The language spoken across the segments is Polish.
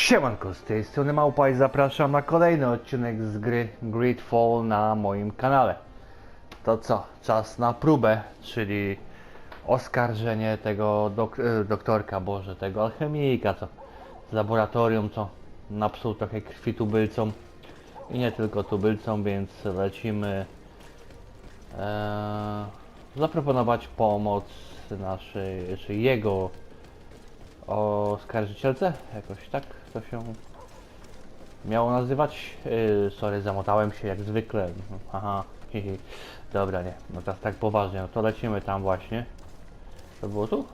Siemanko, z tej strony Małpa i zapraszam na kolejny odcinek z gry GreedFall na moim kanale. To co? Czas na próbę, czyli oskarżenie tego doktorka, tego alchemika, co z laboratorium, co napsuł trochę krwi tubylcom i nie tylko tubylcom, więc lecimy zaproponować pomoc naszej, czy jego oskarżycielce, jakoś tak to się miało nazywać. Sorry, zamotałem się jak zwykle. Aha, hihi. Dobra, nie, no teraz tak poważnie, no to lecimy tam właśnie. To było tu?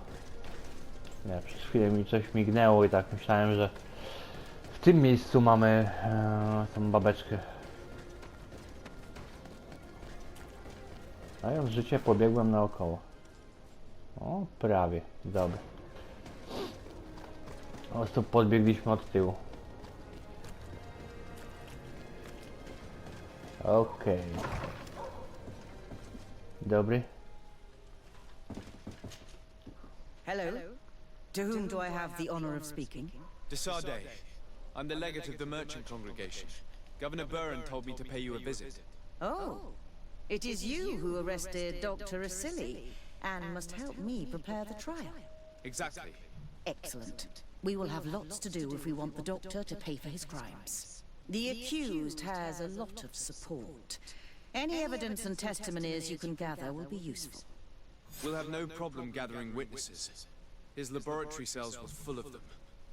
Nie, przez chwilę mi coś mignęło i tak myślałem, że w tym miejscu mamy tą babeczkę. Dając życie, pobiegłem naokoło. O, prawie, dobra. Po prostu podbiegliśmy od tyłu. Okej. Dobry. Hello. To whom do I have the honor of speaking? Desade. I'm the legate of the merchant congregation. Governor Burren told me to pay you a visit. Oh, it is you who arrested Dr. Asili and must help me prepare the trial. Exactly. Excellent. We will have lots to do if we want the doctor to pay for his crimes. The accused has a lot of support. Any evidence and testimonies you can gather will be useful. We'll have no problem gathering witnesses. His laboratory cells were full of them.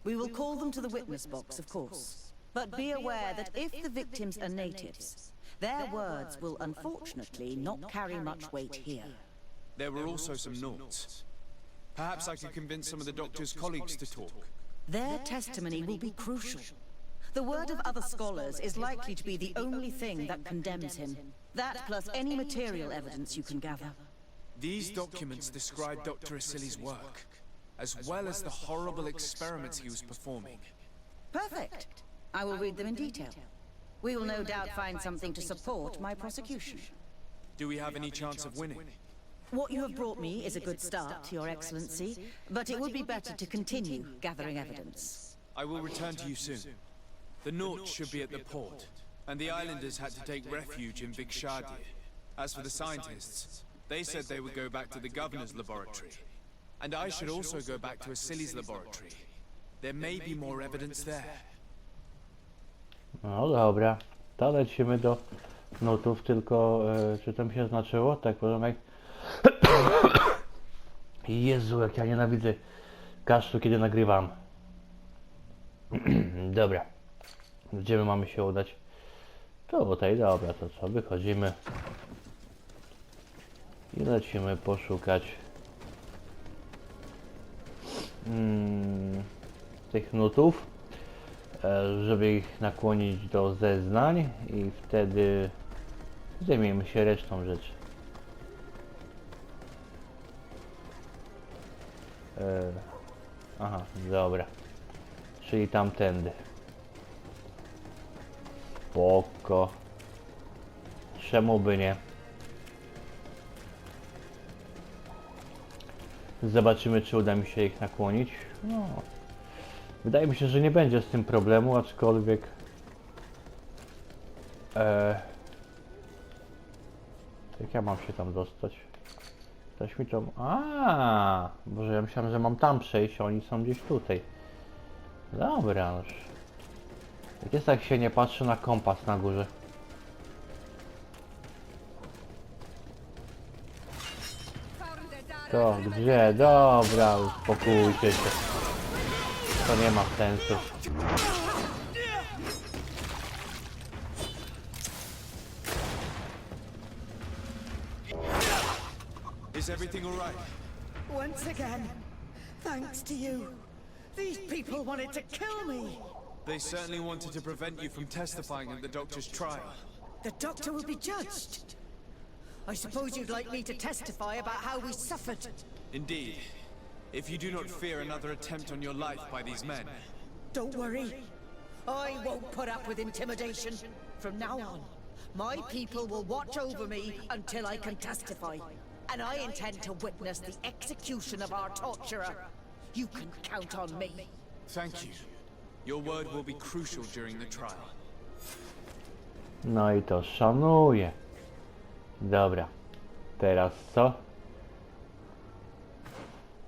We will call them to the witness box, of course. But be aware that if the victims are natives, their words will unfortunately not carry much weight here. There were also some noughts. Perhaps I could convince some of the doctor's colleagues to talk. Their testimony will be crucial. The word of other scholars is likely to be the only thing that condemns him. That plus any material evidence you can gather. These documents describe Dr. Asili's work, as well as the horrible experiments he was performing. Perfect. I will read them in detail. We will no doubt find something to support my prosecution. Do we have any chance of winning? What you have brought me is a good start, Your Excellency, but it would be better to continue gathering evidence. I will return to you soon. The noughts should be at the port, and the islanders had to take refuge in Vikshadi. As for the scientists, they said they would go back to the governor's laboratory. And I should also go back to Asili's laboratory. There may be more evidence there. No dobra, to lecimy do nutów, tylko czy tam się znaczyło? Tak, porządek. Jezu, jak ja nienawidzę kaszlu, kiedy nagrywam. Dobra. Gdzie my mamy się udać? Tutaj, dobra, to co? Wychodzimy. I lecimy poszukać tych nutów, żeby ich nakłonić do zeznań i wtedy zajmiemy się resztą rzeczy. Aha, dobra. Czyli tamtędy. Spoko. Czemu by nie? Zobaczymy, czy uda mi się ich nakłonić. No. Wydaje mi się, że nie będzie z tym problemu, aczkolwiek jak ja mam się tam dostać? Ktoś mi to... Boże, ja myślałem, że mam tam przejść, a oni są gdzieś tutaj. Dobra, już. Jak jest, tak się nie patrzy na kompas na górze. To gdzie? Dobra, uspokójcie się. To nie ma sensu. Is everything all right? Once again, thanks to you. These people wanted to kill me. They certainly wanted to prevent you from testifying at the doctor's trial. The doctor will be judged. I suppose you'd like me to testify about how we suffered. Indeed. If you do not fear another attempt on your life by these men. Don't worry. I won't put up with intimidation. From now on, my people will watch over me until I can testify. And I intend to witness the execution of our torturer. You can count on me. Thank you. Your word will be crucial during the trial. No i to szanuję. Dobra. Teraz co?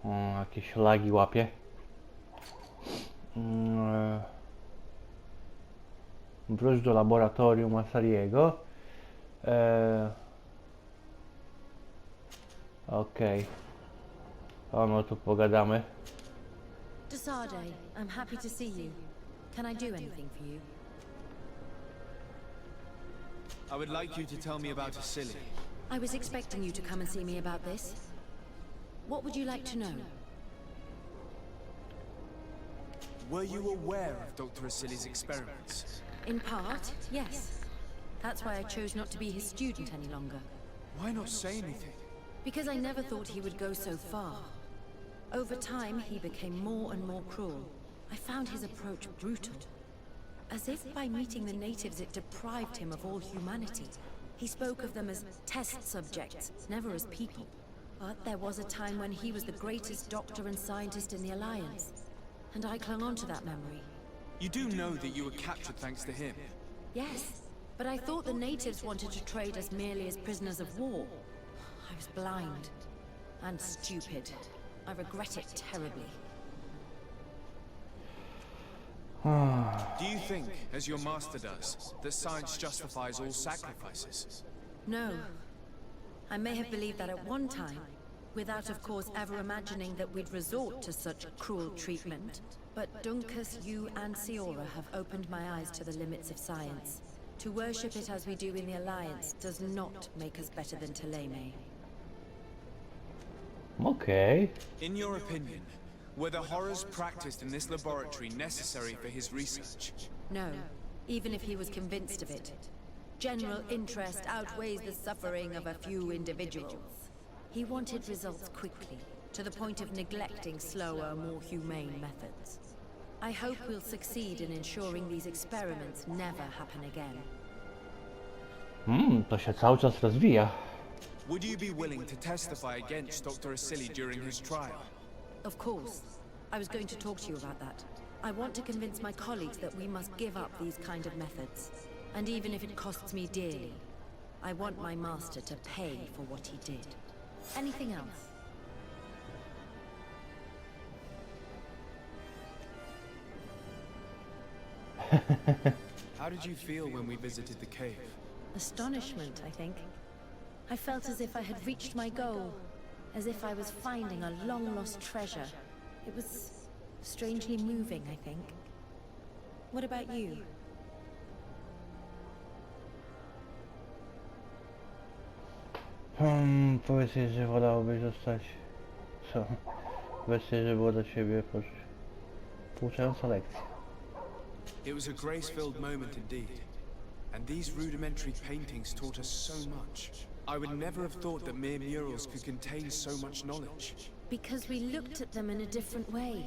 O, jakieś lagi łapie. Wróć do laboratorium Asariego. Okej. O, no tu pogadamy. Desade, I'm happy to see you. Can I do anything for you? I would like you to tell me about Asili. I was expecting you to come and see me about this. What would you like to know? Were you aware of Dr. Asili's experiments? In part, yes. That's why I chose not to be his student any longer. Why not say anything? Because I never thought he would go so far. Over time, he became more and more cruel. I found his approach brutal. As if by meeting the natives it deprived him of all humanity. He spoke of them as test subjects, never as people. But there was a time when he was the greatest doctor and scientist in the Alliance. And I clung on to that memory. You do know that you were captured thanks to him. Yes, but I thought the natives wanted to trade us merely as prisoners of war. I was blind and stupid. I regret it terribly. Do you think, as your master does, that science justifies all sacrifices? No. I may have believed that at one time, without of course ever imagining that we'd resort to such cruel treatment. But Dunkus, you and Siora have opened my eyes to the limits of science. To worship it as we do in the Alliance does not make us better than Teleme. Okej. In your opinion, were the horrors practiced in this laboratory necessary for his research? No, even if he was convinced of it. General interest outweighs the suffering of a few individuals. He wanted results quickly, to the point of neglecting slower, more humane methods. I hope we'll succeed in ensuring these experiments never happen again. To się cały czas rozwija. Would you be willing to testify against Dr. Asili during his trial? Of course. I was going to talk to you about that. I want to convince my colleagues that we must give up these kind of methods. And even if it costs me dearly, I want my master to pay for what he did. Anything else? How did you feel when we visited the cave? Astonishment, I think. I felt as if I had reached my goal, as if I was finding a long-lost treasure. It was strangely moving, I think. What about you? Powiedz jej, że wolałobyś zostać. Co? Powiedz jej, że było dla ciebie pouczająca lekcja. It was a grace-filled moment indeed. And these rudimentary paintings taught us so much. I would never have thought that mere murals could contain so much knowledge. Because we looked at them in a different way.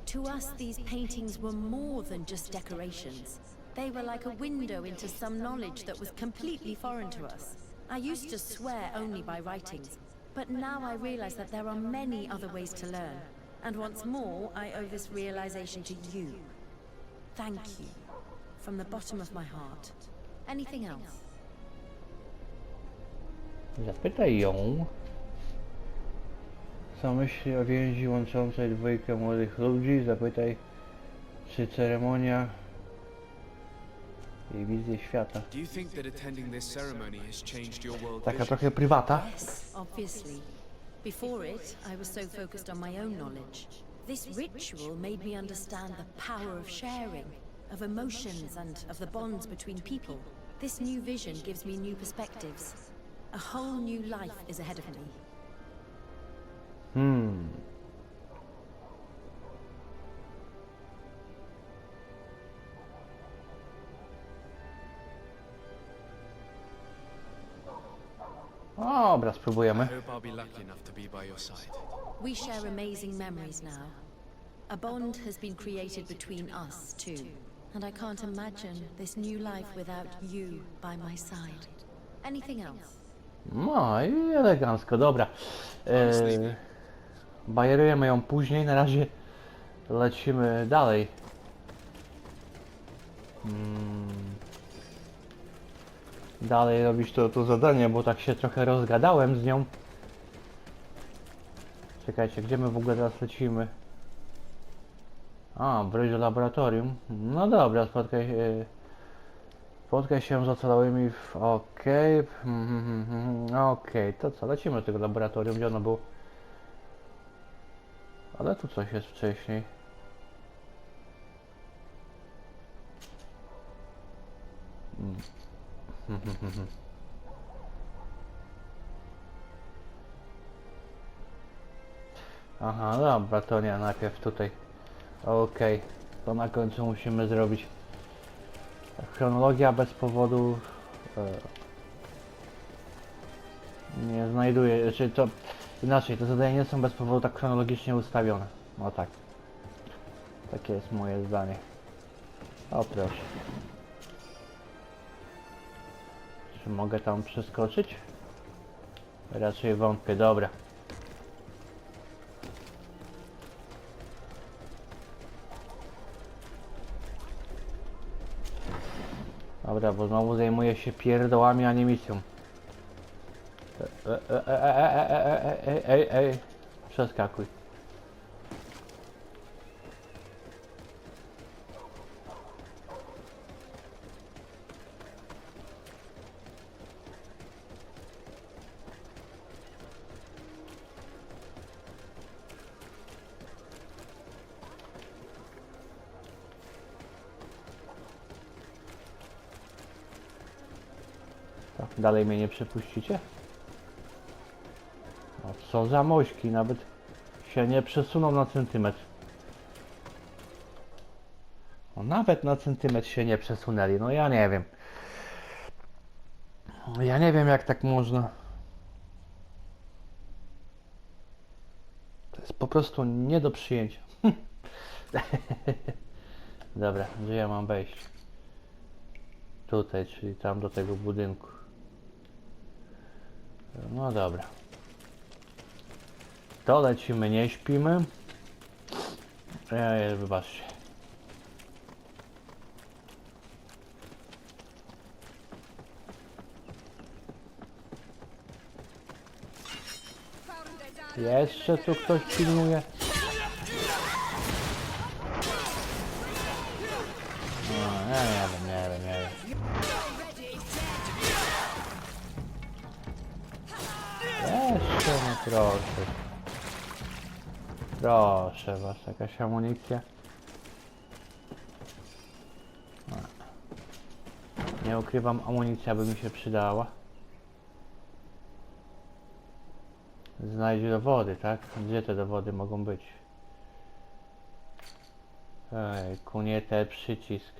To us, these paintings were more than just decorations. They were like a window into some knowledge that was completely foreign to us. I used to swear only by writings, but now I realize that there are many other ways to learn. And once more, I owe this realization to you. Thank you. From the bottom of my heart. Anything else? Zapytaj ją, co myśli o więzi łączącej dwójkę młodych ludzi. Zapytaj, czy ceremonia i wizję świata. Do you think that attending this ceremony has changed your world Taka vision? trochę prywata. Yes, obviously. Before it, I was so focused on my own knowledge. This ritual made me understand the power of sharing, of emotions and of the bonds between people. This new vision gives me new perspectives. A whole new life is ahead of me. Dobra, spróbujemy. I hope I'll be lucky enough to be by your side. We share amazing memories now. A bond has been created between us too. And I can't imagine this new life without you by my side. Anything else? No i elegancko, dobra. Bajerujemy ją później, na razie lecimy dalej. Dalej robić to zadanie, bo tak się trochę rozgadałem z nią. Czekajcie, gdzie my w ogóle teraz lecimy? A, wróć do laboratorium. No dobra, spotkaj się z ocalałymi w... Okej. Okej, to co, lecimy do tego laboratorium, gdzie ono było? Ale tu coś jest wcześniej. Aha, dobra, to nie, najpierw tutaj. Okej, to na końcu musimy zrobić. Chronologia bez powodu nie znajduje, czy to inaczej, te zadania nie są bez powodu tak chronologicznie ustawione. No tak. Takie jest moje zdanie. O proszę. Czy mogę tam przeskoczyć? Raczej wątpię, dobra. Dobra, bo znowu zajmuję się pierdołami, a nie misją. Ej. Przeskakuj. Dalej mnie nie przepuścicie? No co za mośki, nawet się nie przesuną na centymetr. No, nawet na centymetr się nie przesunęli, no ja nie wiem. Ja nie wiem jak tak można. To jest po prostu nie do przyjęcia. Dobra, gdzie ja mam wejść? Tutaj, czyli tam do tego budynku. No dobra. To lecimy, nie śpimy. Wybaczcie. Jeszcze tu ktoś pilnuje. No, nie wiem. Jeszcze no proszę. Proszę was, jakaś amunicja. Nie ukrywam, amunicja by mi się przydała. Znajdź dowody, tak? Gdzie te dowody mogą być? Ej, nie ten przycisk.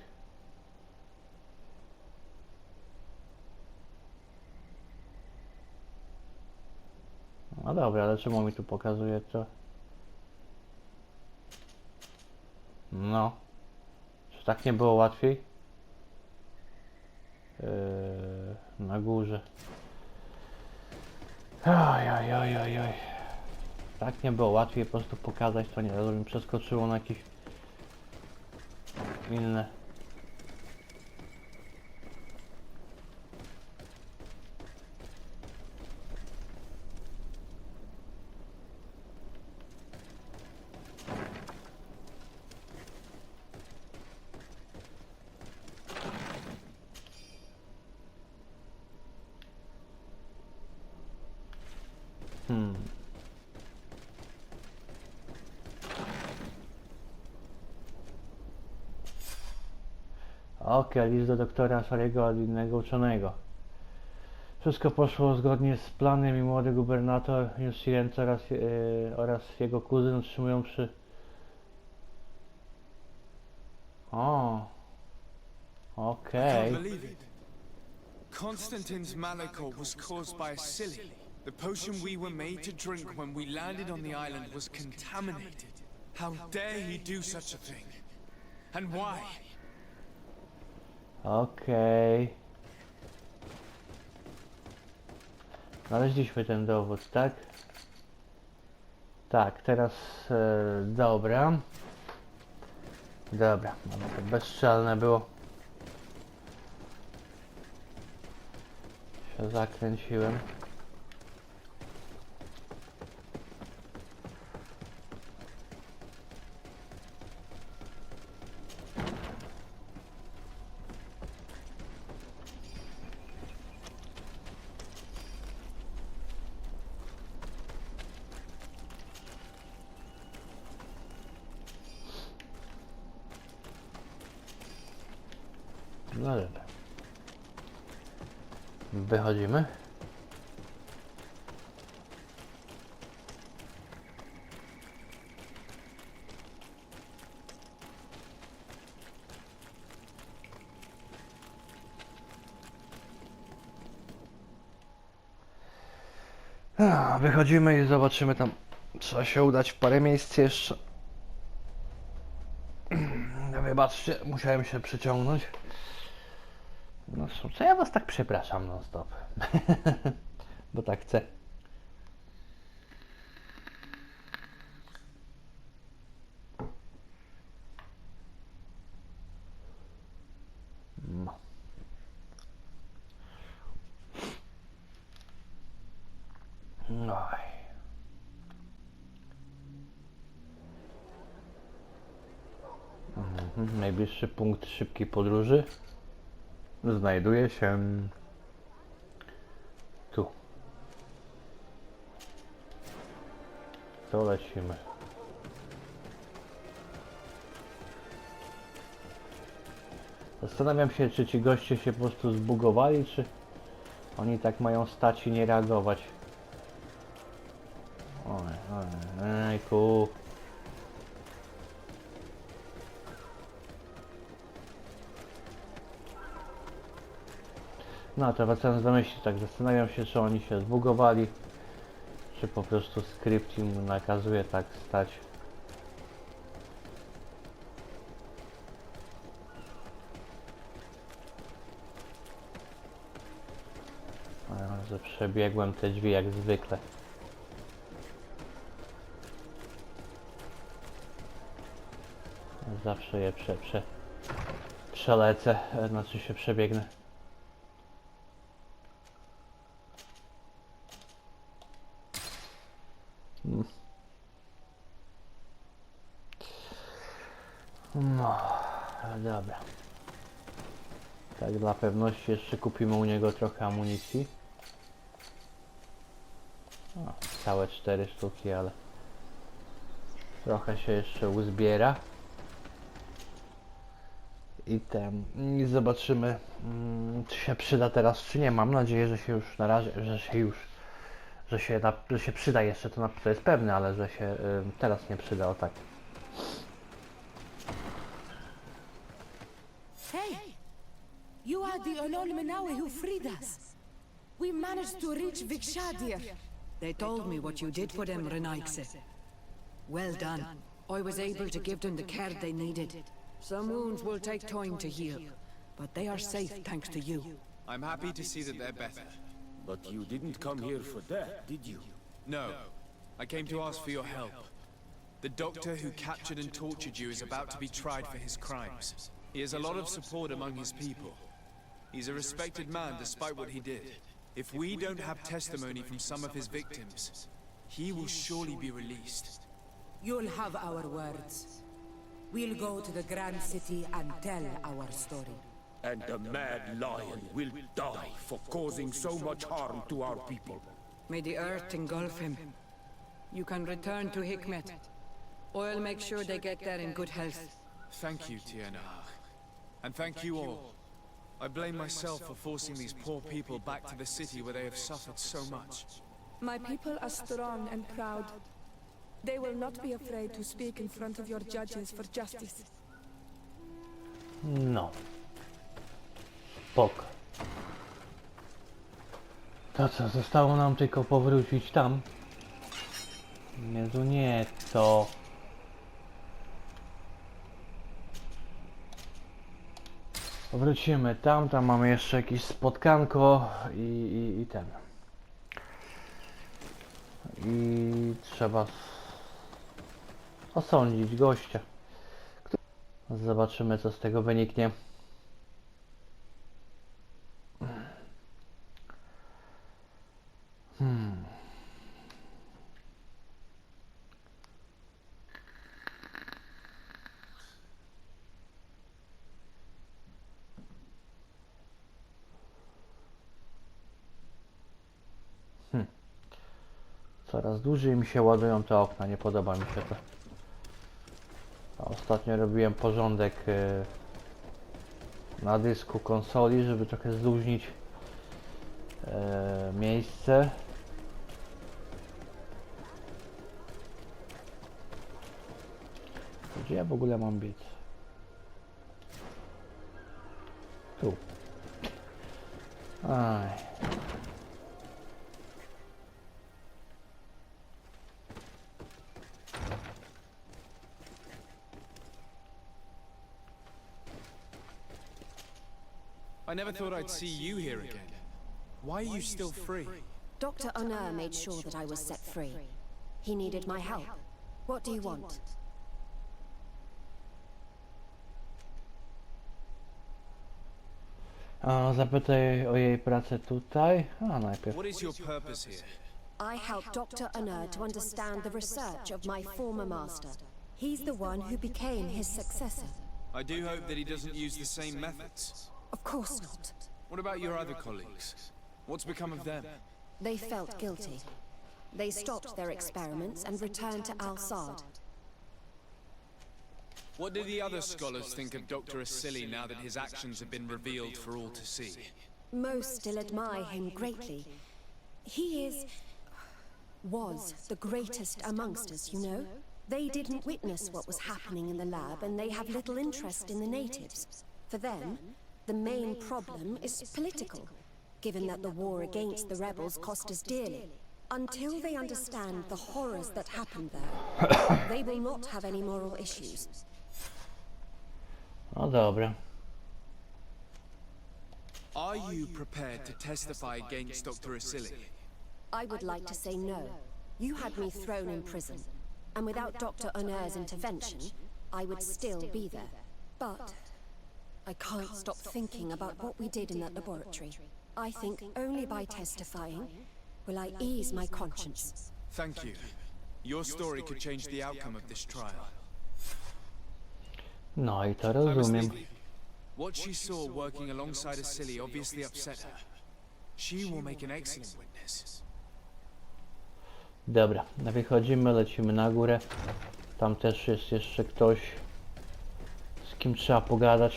No dobra, ale czemu mi tu pokazuje to? No. Czy tak nie było łatwiej? Na górze. Oj. Tak nie było łatwiej po prostu pokazać, to nie rozumiem, przeskoczyło na jakieś inne. Okej, list do doktora Sariego od innego uczonego. Wszystko poszło zgodnie z planem i młody gubernator jeśli oraz jego kuzyn utrzymują przy... O, okej. Can't believe it. Constantine's malachor was caused by a silly. The potion we were made to drink when we landed on the island was contaminated. How dare he do such a thing? And why? Okej. Znaleźliśmy ten dowód, tak? Tak, teraz dobra. Dobra, no to bezstrzelne było. się zakręciłem. No dobra. Wychodzimy. Wychodzimy i zobaczymy tam. Trzeba się udać w parę miejsc jeszcze. Wybaczcie, musiałem się przyciągnąć. No co ja was tak przepraszam non stop. Bo tak chcę. No. Oj. Najbliższy punkt szybkiej podróży znajduje się tu. To lecimy. Zastanawiam się, czy ci goście się po prostu zbugowali, czy oni tak mają stać i nie reagować. Ojku. No to wracając do myśli, tak zastanawiam się, czy oni się zbugowali, czy po prostu skrypt im nakazuje tak stać. Że przebiegłem te drzwi jak zwykle. Zawsze je przelecę, znaczy się przebiegnę. No, dobra. Tak dla pewności jeszcze kupimy u niego trochę amunicji. O, całe 4 sztuki, ale trochę się jeszcze uzbiera. I zobaczymy, czy się przyda teraz, czy nie. Mam nadzieję, że się już na razie, że się przyda jeszcze, to jest pewne, ale że się teraz nie przyda, o tak. Hey! You are the Anonymous who freed us. We managed to reach Vikshadir. They told me what you did for them, Renaikse. Well done. I was able to give them the care they needed. Some wounds will take time to heal, but they are safe thanks to you. I'm happy to see that they're better. But you didn't come here for that, did you? No, I came to ask for your help. The doctor who captured and tortured you is about to be tried for his crimes. He has a lot of support among his people. He's a respected man despite what he did. If we don't have testimony from some of his victims, he will surely be released. You'll have our words. We'll go to the Grand City and tell our story. And the mad lion will die for causing so much harm to our people. May the earth engulf him. You can return to Hikmet. I'll make sure they get there in good health. Thank you, Tianah. And thank you all. I blame myself for forcing these poor people back to the city where they have suffered so much. My people are strong and proud. They will not be afraid to speak in front of your judges for justice. No. Spoko. To co, zostało nam tylko powrócić tam. Jezu, nie to. Wrócimy tam mamy jeszcze jakieś spotkanko i ten. I trzeba osądzić gościa. Zobaczymy, co z tego wyniknie. Coraz dłużej mi się ładują te okna, nie podoba mi się to. A ostatnio robiłem porządek na dysku konsoli, żeby trochę zluźnić miejsce. Gdzie ja w ogóle mam biec? Tu. Aj. I never thought I'd see you here again. Why are you still free? Dr. Honor made sure that I was set free. He needed my help. What do you want? Zapytaj o jej pracę tutaj. A najpierw. What is your purpose here? I helped Dr. Honor to understand the research of my former master. He's the one who became his successor. I do hope that he doesn't use the same methods. Of course not. What about your other colleagues? What's become of them? They felt guilty. They stopped their experiments and returned to Al-Sad. What do the other scholars think of Dr. Asili now that his actions have been revealed for all to see? Most still admire him greatly. He was the greatest amongst us, you know? They didn't witness what was happening in the lab, and they have little interest in the natives. For them, the main problem is political, given that the war against the rebels cost us dearly. Until they understand the horrors that happened there, they will not have any moral issues. No dobra. Are you prepared to testify against Dr. Asili? I would like to say no. You had me thrown in prison, and without Dr. Honor's intervention, I would still be there. But I can't stop thinking about what we did in that laboratory. I think only by testifying will I ease my conscience. Thank you. Your story could change the outcome of this trial. No i to I must rozumiem. leave. What she saw working alongside Asili obviously upset her. She will make an excellent witness. Dobra, wychodzimy, lecimy na górę. Tam też jest jeszcze ktoś, z kim trzeba pogadać.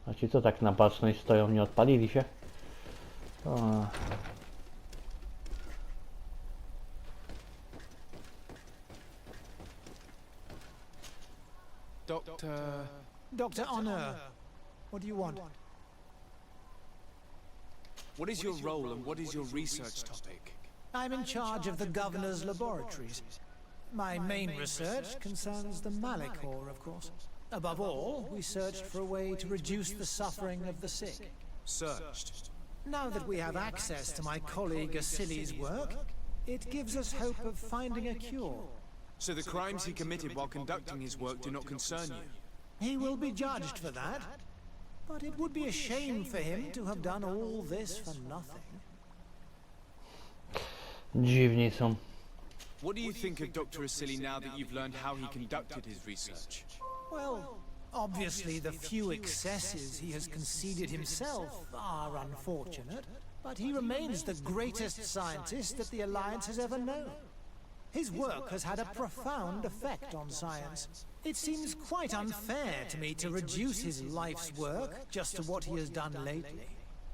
A ci co tak na baczność stoją, nie odpalili się? O. Dr. Honor, what do you want? What is your role and what is your research topic? I'm in charge of the governor's laboratories. My main research concerns the Malikor, of course. Above all, we searched for a way to reduce the suffering of the sick. Searched. Now that we have access to my colleague Asili's work, it gives us hope of finding a cure. So the crimes he committed while conducting his work do not concern you? He will be judged for that, but it would be a shame for him to have done all this for nothing. Dziwni są. What do you think of Dr. Asili now that you've learned how he conducted his research? Well, obviously the few excesses he has conceded himself are unfortunate, but he remains the greatest scientist that the Alliance has ever known. His work has had a profound effect on science. It seems quite unfair to me to reduce his life's work just to what he has done lately.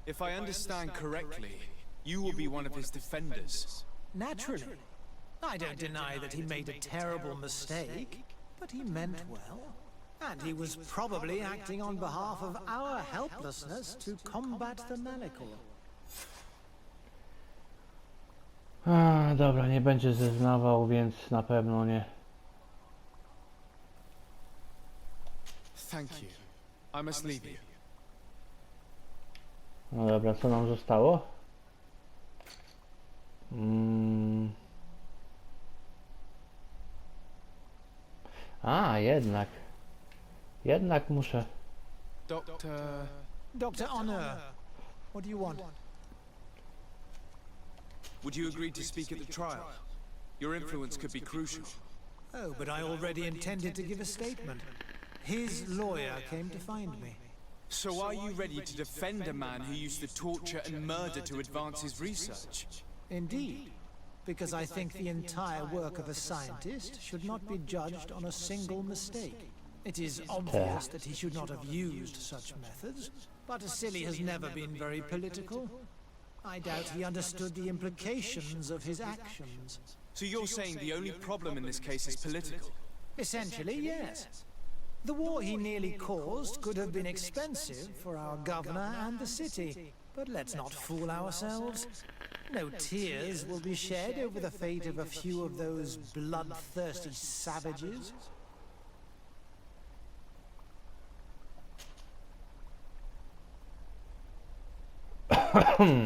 If I understand correctly, you will be one of his defenders. Naturally. I don't deny that he made a terrible mistake, but he meant well. And he was probably acting on behalf of our helplessness to combat the Malikor. A, dobra, nie będzie zeznawał, więc na pewno nie. Thank you. I must leave you. No dobra, co nam zostało? A, jednak. Jednak muszę. Dr. Honor, what do you want? Would you agree to speak at the trial? Your influence could be crucial. Oh, but I already intended to give a statement. His lawyer came to find me. So are you ready to defend a man who used to torture and murder to advance his research? Indeed, because I think the entire work of a scientist should not be judged on a single mistake. It is obvious that he should not have used such methods, but Silly has never been very political. I doubt he understood the implications of his actions. So you're saying the only problem in this case is political? Essentially, yes. The war he nearly caused could have been expensive for our governor and the city, but let's not fool ourselves. No tears will be shed over the fate of a few of those bloodthirsty savages.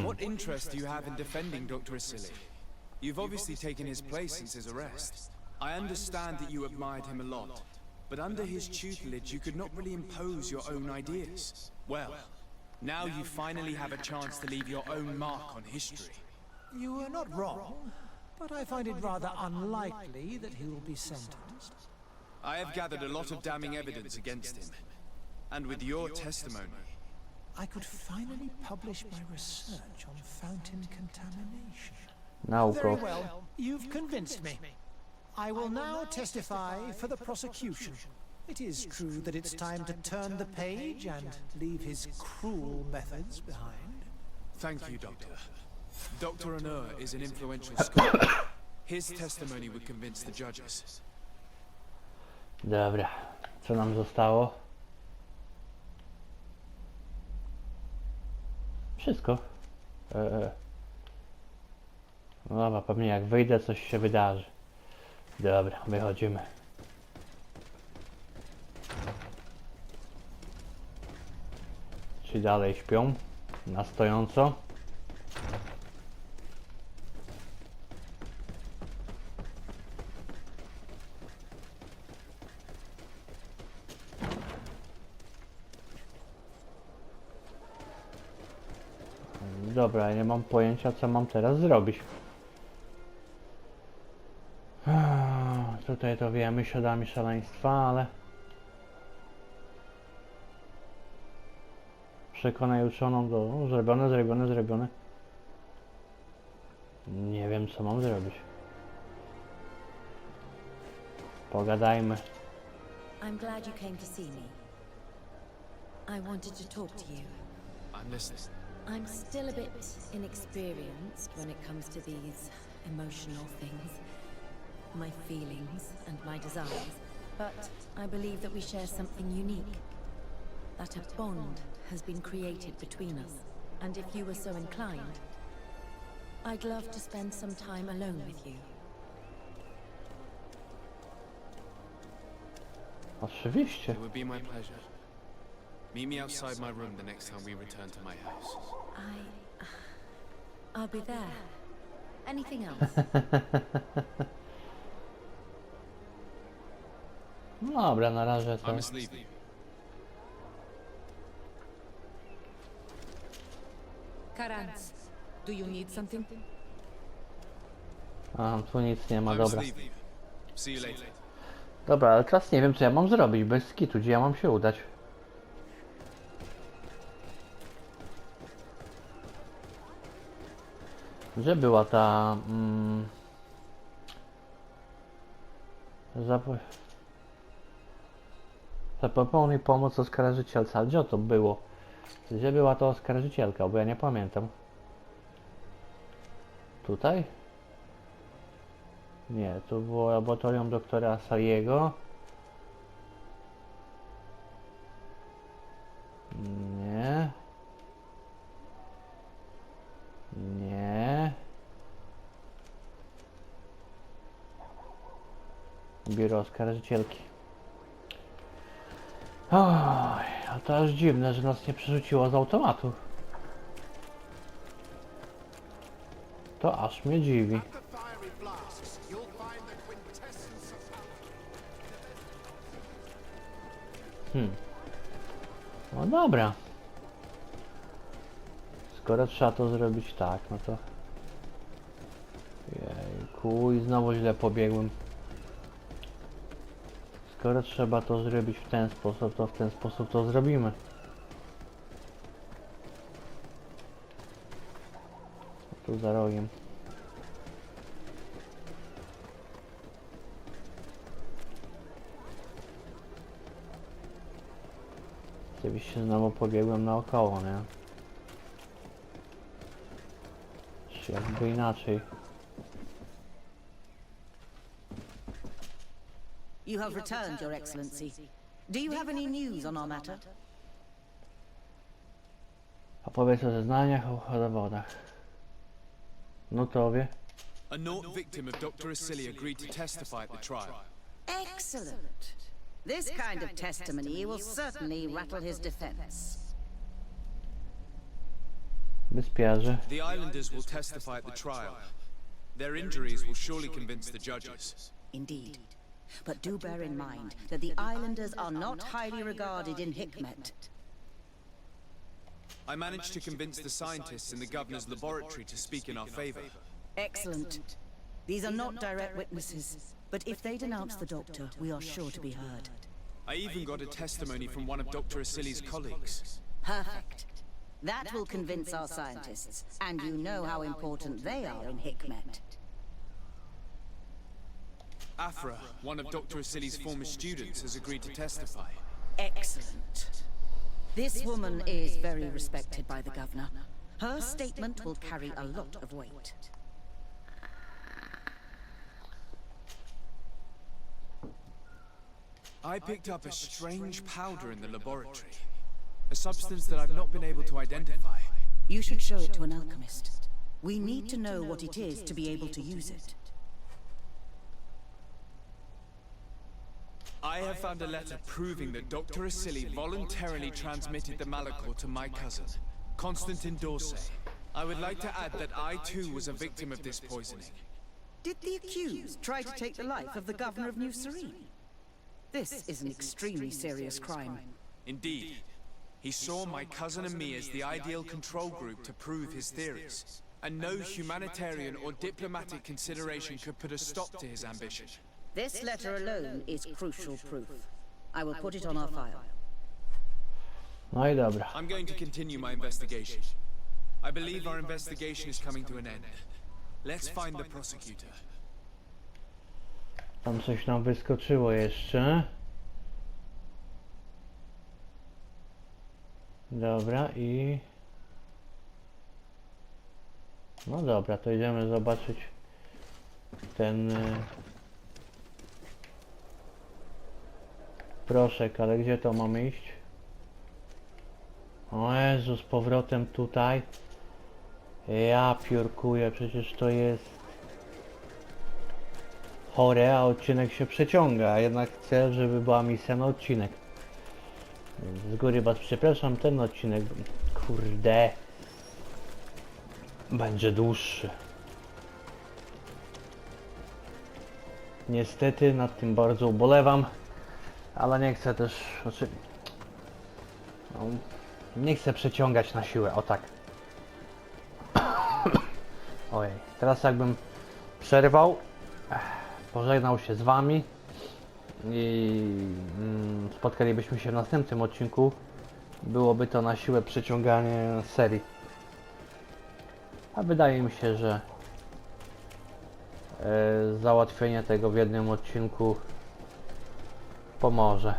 What interest do you have in defending Dr. Asili? You've obviously taken his place since his arrest. I understand that you admired him a lot, but under his tutelage you could not really impose your own ideas. Well, now you finally have a chance to leave your own mark on history. You are not wrong, but I find it rather unlikely that he will be sentenced. I have gathered a lot of damning evidence against him, and with your testimony, I could finally publish my research on fountain contamination. Very well, you've convinced me. I will now testify for the prosecution. It is true that it's time to turn the page and leave his cruel methods behind. Thank you, Doctor. Dr. Anur is an influential scholar. His testimony would convince the judges. Dobra, co nam zostało? Wszystko. No dobra, pewnie jak wyjdę, coś się wydarzy. Dobra, wychodzimy. Czy dalej śpią? Na stojąco? Dobra, nie mam pojęcia, co mam teraz zrobić. Tutaj to wiemy, śladami szaleństwa, ale... Przekonaj uczoną do... Zrobione. Nie wiem, co mam zrobić. Pogadajmy. I'm glad you came to see me. I wanted to talk to you. I'm listening. I'm still a bit inexperienced when it comes to these emotional things. My feelings and my desires. But I believe that we share something unique. That a bond has been created between us. And if you were so inclined, I'd love to spend some time alone with you. Oczywiście. It would be my pleasure. Meet me outside my room the next time we return to my house. I'll be there. Anything else? Dobra, na razie to... I must leave you. Karans, do you need something? A, tu nic nie ma, I must dobra. leave you. See you later. Dobra, ale teraz nie wiem, co ja mam zrobić, bez skitu, gdzie ja mam się udać. Gdzie była ta... Zaproponuj pomoc oskarżycielce, ale gdzie to było? Gdzie była to oskarżycielka, bo ja nie pamiętam. Tutaj? Nie, to było laboratorium doktora Saliego. Nie. Nie. Biuro oskarżycielki. Oj, a to aż dziwne, że nas nie przerzuciło z automatu. To aż mnie dziwi. No dobra. Skoro trzeba to zrobić tak, no to... Jejku, i znowu źle pobiegłem. Skoro trzeba to zrobić w ten sposób, to w ten sposób to zrobimy. Tu za rogiem. Oczywiście znowu pobiegłem naokoło, nie? Czy jakby inaczej. You have returned, Your Excellency. Do you have any news on our matter? Opowiedz o zeznaniach o dowodach. Nutowie. A Nort victim of Dr. Asili agreed to testify at the trial. Excellent. This kind of testimony will certainly rattle his defense. Wyspiarze. The islanders will testify at the trial. Their injuries will surely convince the judges. Indeed. But do bear in mind that the islanders are not highly regarded in Hikmet. I managed to convince the scientists in the governor's laboratory to speak in our favor. Excellent. These are not direct witnesses, but if they denounce the doctor, we are sure to be heard. I even got a testimony from one of Dr. Asili's colleagues. Perfect. That will convince our scientists, and you know how important they are in Hikmet. Afra, one of Dr. Asili's former students, has agreed to testify. Excellent. This woman is very respected by the governor. Her statement will carry a lot of weight. I picked up a strange powder in the laboratory. A substance that I've not been able to identify. You should show it to an alchemist. We need to know what it is to be able to use it. I have found a letter proving that Dr. Asili voluntarily transmitted the Malachor to my cousin, Constantin Dorsey. I would like to add that I too was a victim of this poisoning. Did the accused try to take the life of the governor of New Serene? This is an extremely serious crime. Indeed. He saw my cousin and me as the ideal control group to prove his theories. And no humanitarian or diplomatic consideration could put a stop to his ambition. This letter alone is crucial proof. I will put it on our file. No i dobra. I'm going to continue my investigation. I believe our investigation is coming to an end. Let's find the prosecutor. Tam coś nam wyskoczyło jeszcze. Dobra i... No dobra, to idziemy zobaczyć ten proszek, ale gdzie to mamy iść? O Jezu, z powrotem tutaj. Ja piórkuję, przecież to jest chore, a odcinek się przeciąga, a jednak chcę, żeby była misja na odcinek. Więc z góry was przepraszam, ten odcinek, kurde, będzie dłuższy. Niestety nad tym bardzo ubolewam, ale nie chcę też, znaczy, no, nie chcę przeciągać na siłę, o tak. Ojej, teraz jakbym przerwał, pożegnał się z wami i spotkalibyśmy się w następnym odcinku, byłoby to na siłę przeciąganie serii. A wydaje mi się, że załatwienie tego w jednym odcinku pomoże.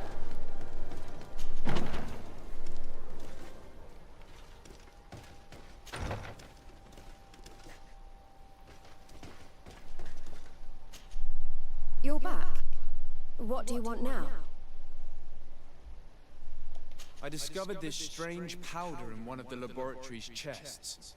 You're back. What do you want now? I discovered this strange powder in one of the laboratory's chests.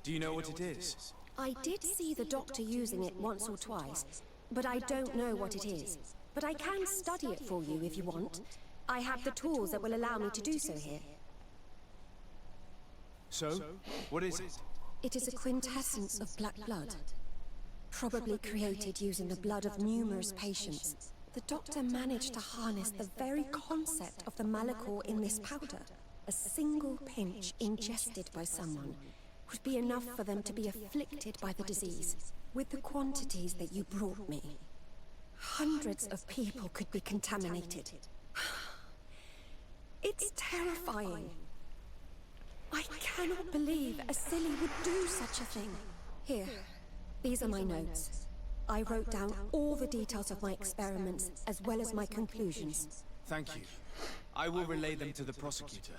Do you know what it is? I did see the doctor using it once or twice, but I don't know what it is. But I can study it for you if you want. I have the tools that will allow me to do so here. So, what is it? It is a quintessence of black blood. Probably created using the blood of numerous patients. The doctor managed to harness the very concept of the Malachor in this powder. A single pinch ingested by someone would be enough for them to be afflicted by the disease, with the quantities that you brought me. Hundreds of people could be contaminated. It's terrifying. I cannot believe a silly would do such a thing. Here, these are my notes. I wrote down all the details of my experiments, as well as my conclusions. Thank you. I will relay them to the prosecutor.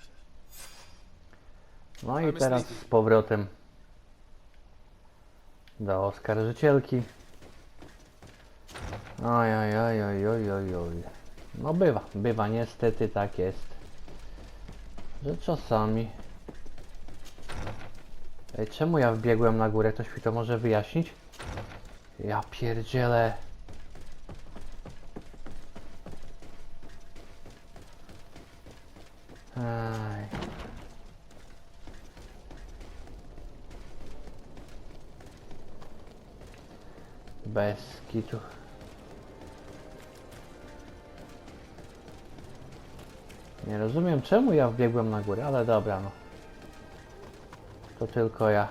No i teraz z powrotem do oskarżycielki. Oj, oj, oj, oj, oj, oj, oj. No bywa, niestety tak jest, że czasami... Ej, czemu ja wbiegłem na górę? Ktoś mi to może wyjaśnić? Ja pierdzielę. Ej. Bez kitu. Nie rozumiem, czemu ja wbiegłem na górę, ale dobra, no. To tylko ja.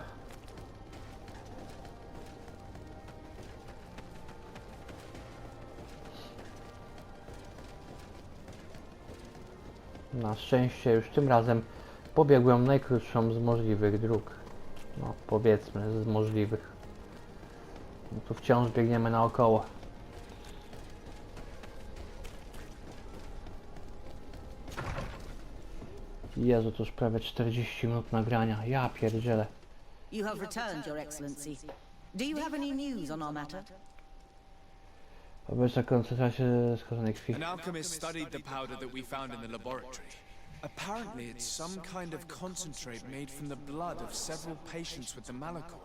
Na szczęście już tym razem pobiegłem najkrótszą z możliwych dróg. No, powiedzmy, z możliwych. No tu wciąż biegniemy naokoło. Jezu, to już prawie 40 minut nagrania. Ja pierdzielę. You have returned, Your Excellency. Do you have any news on our matter? Obecna koncentracja skazanej krwi. An alchemist studied the powder that we found in the laboratory. Apparently it's some kind of concentrate made from the blood of several patients with the malachor.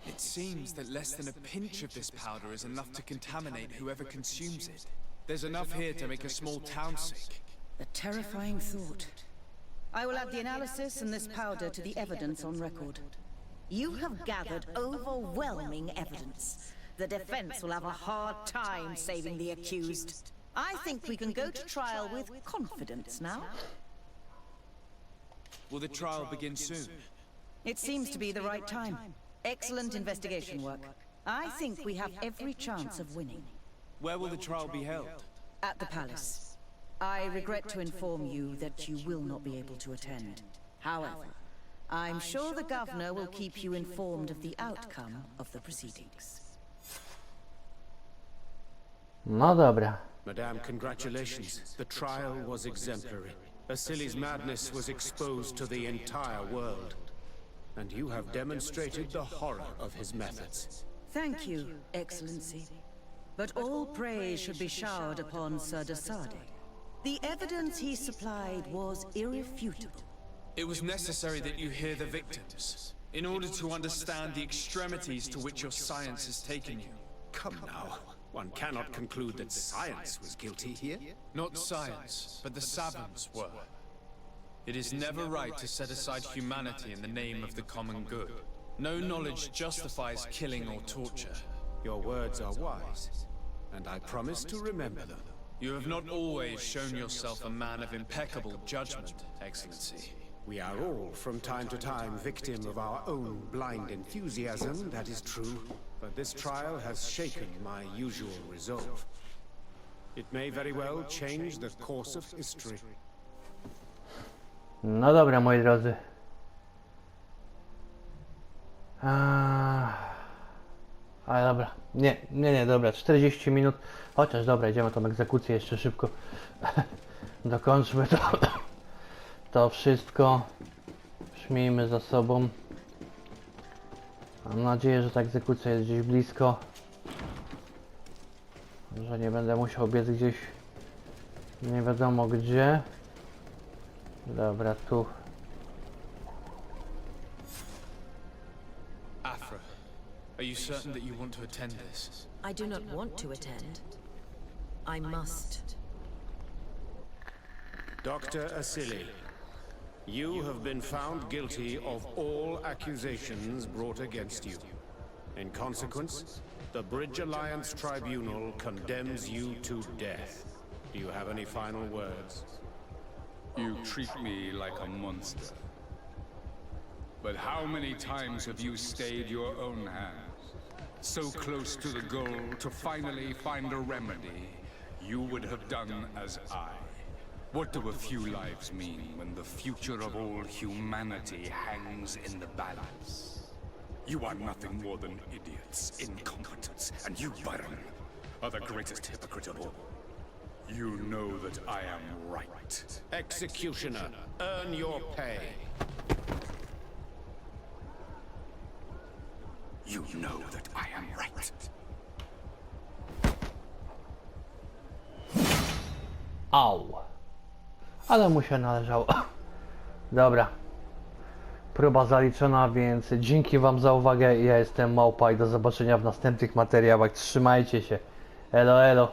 It seems that less than a pinch of this powder is enough to contaminate whoever consumes it. There's enough here to make a small town sick. A terrifying thought. I will add the analysis and this powder to the evidence on record. You have gathered overwhelming evidence. The defense will have a hard time saving the accused. I think we can go to trial with confidence now. Will the trial begin soon? It seems to be the right time. Excellent investigation work. I think we have every chance of winning. Where will the trial be held? At the palace. I regret to inform you that you will not be able to attend. However, I'm sure the governor will keep you informed of the outcome of the proceedings. No dobra. Madame, congratulations. The trial was exemplary. Asili's madness was exposed to the entire world. And you have demonstrated the horror of his methods. Thank you, Excellency. But all praise should be showered upon Sir Desade. The evidence he supplied was irrefutable. It was necessary that you hear the victims, in order to understand the extremities to which your science has taken you. Come now. One cannot conclude that science was guilty here. Not science, but the savants were. It is never right to set aside humanity in the name of the common good. No knowledge justifies killing or torture. Your words are wise, and I promise to remember them. You have not always shown yourself a man of impeccable judgment, Excellency. We are all, from time to time, victim of our own blind enthusiasm, that is true. But this trial has shaken my usual resolve. It may very well change the course of history. No dobra, moi drodzy. Ale dobra. Nie, dobra. 40 minut. Chociaż dobra, idziemy tą egzekucję jeszcze szybko. Dokończmy to wszystko. Miejmy za sobą. Mam nadzieję, że ta egzekucja jest gdzieś blisko. Że nie będę musiał biec gdzieś nie wiadomo gdzie. Dobra, tu. Afra, are you certain that you want to attend this? I do not want to attend. I must. Dr. Asili, you have been found guilty of all accusations brought against you. In consequence, the Bridge Alliance Tribunal condemns you to death. Do you have any final words? You treat me like a monster. But how many times have you stayed your own hand? So close to the goal to finally find a remedy, you would have done as I. What do a few lives mean when the future of all humanity hangs in the balance? You are nothing more than idiots, incompetents, and you, Byron, are the greatest hypocrite of all. You know that I am right. Executioner, earn your pay. You know that I am right. Au. Ale mu się należało. Dobra. Próba zaliczona, więc dzięki wam za uwagę. Ja jestem Małpa i do zobaczenia w następnych materiałach. Trzymajcie się. Elo, elo.